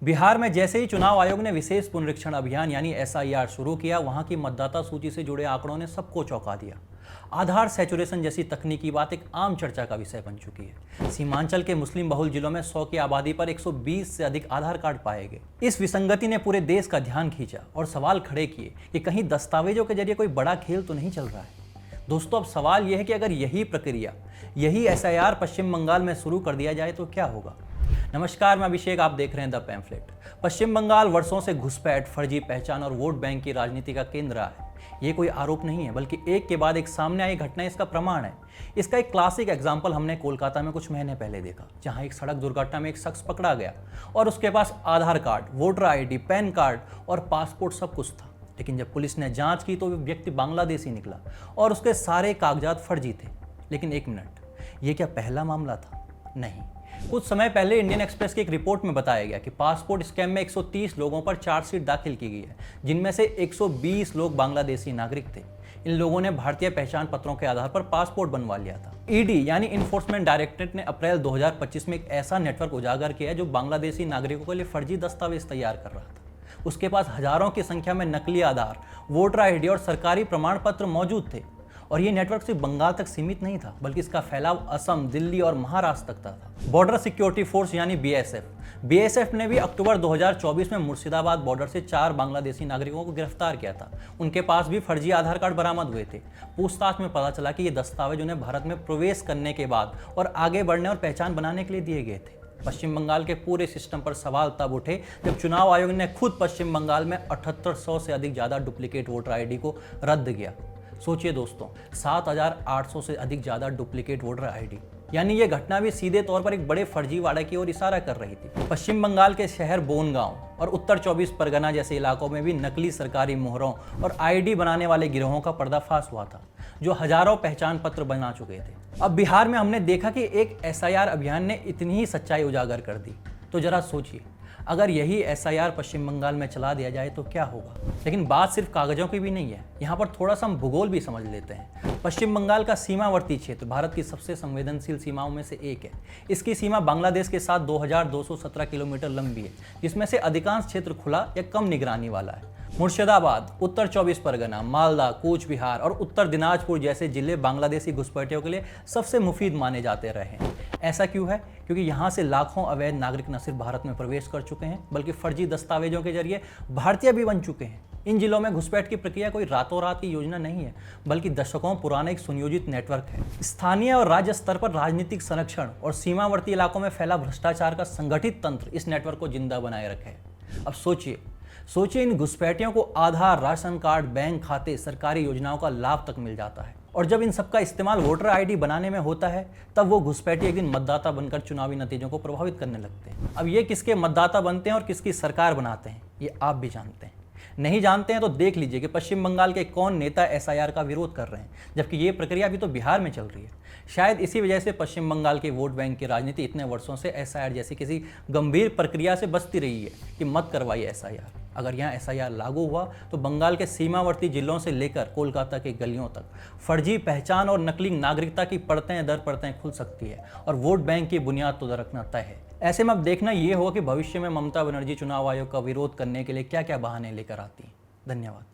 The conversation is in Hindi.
बिहार में जैसे ही चुनाव आयोग ने विशेष पुनरीक्षण अभियान यानी एसआईआर शुरू किया, वहां की मतदाता सूची से जुड़े आंकड़ों ने सबको चौंका दिया। आधार सैचुरेशन जैसी तकनीकी बात एक आम चर्चा का विषय बन चुकी है। सीमांचल के मुस्लिम बहुल जिलों में 100 की आबादी पर 120 से अधिक आधार कार्ड पाए गए। इस विसंगति ने पूरे देश का ध्यान खींचा और सवाल खड़े किए कि कहीं दस्तावेजों के जरिए कोई बड़ा खेल तो नहीं चल रहा है। दोस्तों, अब सवाल यह है कि अगर यही प्रक्रिया, यही एसआईआर पश्चिम बंगाल में शुरू कर दिया जाए तो क्या होगा। नमस्कार, मैं अभिषेक, आप देख रहे हैं द पैम्फलेट। पश्चिम बंगाल वर्षों से घुसपैठ, फर्जी पहचान और वोट बैंक की राजनीति का केंद्र रहा है। ये कोई आरोप नहीं है, बल्कि एक के बाद एक सामने आई घटना इसका प्रमाण है। इसका एक क्लासिक एग्जाम्पल हमने कोलकाता में कुछ महीने पहले देखा, जहां एक सड़क दुर्घटना में एक शख्स पकड़ा गया और उसके पास Aadhaar card, voter ID, PAN card और पासपोर्ट सब कुछ था। लेकिन जब पुलिस ने जांच की तो वो व्यक्ति बांग्लादेशी निकला और उसके सारे कागजात फर्जी थे। लेकिन एक मिनट, ये क्या पहला मामला था? नहीं। कुछ समय पहले इंडियन एक्सप्रेस की एक रिपोर्ट में बताया गया कि पासपोर्ट स्कैम में 130 लोगों पर चार्जशीट दाखिल की गई है, जिनमें से 120 लोग बांग्लादेशी नागरिक थे। इन लोगों ने भारतीय पहचान पत्रों के आधार पर पासपोर्ट बनवा लिया था। ईडी यानी इन्फोर्समेंट डायरेक्टरेट ने अप्रैल 2025 में एक ऐसा नेटवर्क उजागर किया जो बांग्लादेशी नागरिकों के लिए फर्जी दस्तावेज तैयार कर रहा था। उसके पास हजारों की संख्या में नकली आधार, वोटर आईडी और सरकारी प्रमाण पत्र मौजूद थे। और ये नेटवर्क सिर्फ बंगाल तक सीमित नहीं था, बल्कि इसका फैलाव असम, दिल्ली और महाराष्ट्र तक था। बॉर्डर सिक्योरिटी फोर्स यानी बीएसएफ ने भी अक्टूबर 2024 में मुर्शिदाबाद बॉर्डर से 4 बांग्लादेशी नागरिकों को गिरफ्तार किया था। उनके पास भी फर्जी आधार कार्ड बरामद हुए थे। पूछताछ में पता चला कि ये दस्तावेज उन्हें भारत में प्रवेश करने के बाद और आगे बढ़ने और पहचान बनाने के लिए दिए गए थे। पश्चिम बंगाल के पूरे सिस्टम पर सवाल तब उठे जब चुनाव आयोग ने खुद पश्चिम बंगाल में 7800 से अधिक ज़्यादा डुप्लीकेट वोटर आईडी को रद्द किया। सोचिए दोस्तों, 7800 से अधिक ज़्यादा डुप्लीकेट वोटर आईडी, यानी ये घटना भी सीधे तौर पर एक बड़े फर्जीवाड़े की ओर इशारा कर रही थी। पश्चिम बंगाल के शहर बोनगांव और उत्तर 24 परगना जैसे इलाकों में भी नकली सरकारी मोहरों और आईडी बनाने वाले गिरोहों का पर्दाफाश हुआ था, जो हजारों पहचान पत्र बना चुके थे। अब बिहार में हमने देखा कि एक एसआईआर अभियान ने इतनी ही सच्चाई उजागर कर दी। तो जरा सोचिए, अगर यही एसआईआर पश्चिम बंगाल में चला दिया जाए तो क्या होगा। लेकिन बात सिर्फ कागजों की भी नहीं है, यहाँ पर थोड़ा सा हम भूगोल भी समझ लेते हैं। पश्चिम बंगाल का सीमावर्ती क्षेत्र भारत की सबसे संवेदनशील सीमाओं में से एक है। इसकी सीमा बांग्लादेश के साथ 2217 किलोमीटर लंबी है, जिसमें से अधिकांश क्षेत्र खुला या कम निगरानी वाला है। मुर्शिदाबाद, उत्तर 24 परगना, मालदा, कूच बिहार और उत्तर दिनाजपुर जैसे जिले बांग्लादेशी घुसपैठियों के लिए सबसे मुफीद माने जाते रहे हैं। ऐसा क्यों है? क्योंकि यहाँ से लाखों अवैध नागरिक न सिर्फ भारत में प्रवेश कर चुके हैं, बल्कि फर्जी दस्तावेजों के जरिए भारतीय भी बन चुके हैं। इन जिलों में घुसपैठ की प्रक्रिया कोई रातों रात की योजना नहीं है, बल्कि दशकों पुराना एक सुनियोजित नेटवर्क है। स्थानीय और राज्य स्तर पर राजनीतिक संरक्षण और सीमावर्ती इलाकों में फैला भ्रष्टाचार का संगठित तंत्र इस नेटवर्क को जिंदा बनाए रखे है। अब सोचिए इन घुसपैठियों को आधार, राशन कार्ड, बैंक खाते, सरकारी योजनाओं का लाभ तक मिल जाता है। और जब इन सबका इस्तेमाल वोटर आईडी बनाने में होता है, तब वो घुसपैठी एक दिन मतदाता बनकर चुनावी नतीजों को प्रभावित करने लगते हैं। अब ये किसके मतदाता बनते हैं और किसकी सरकार बनाते हैं, ये आप भी जानते हैं। नहीं जानते हैं तो देख लीजिए कि पश्चिम बंगाल के कौन नेता एसआईआर का विरोध कर रहे हैं, जबकि ये प्रक्रिया भी तो बिहार में चल रही है। शायद इसी वजह से पश्चिम बंगाल के वोट बैंक की राजनीति इतने वर्षों से एसआईआर जैसी किसी गंभीर प्रक्रिया से बचती रही है कि मत करवाइए एसआईआर। अगर यहाँ एसआईआर लागू हुआ तो बंगाल के सीमावर्ती जिलों से लेकर कोलकाता के गलियों तक फर्जी पहचान और नकली नागरिकता की परतें दर परतें खुल सकती है और वोट बैंक की बुनियाद तो दरकना तय है। ऐसे में अब देखना ये होगा कि भविष्य में ममता बनर्जी चुनाव आयोग का विरोध करने के लिए क्या क्या बहाने लेकर आती हैं। धन्यवाद।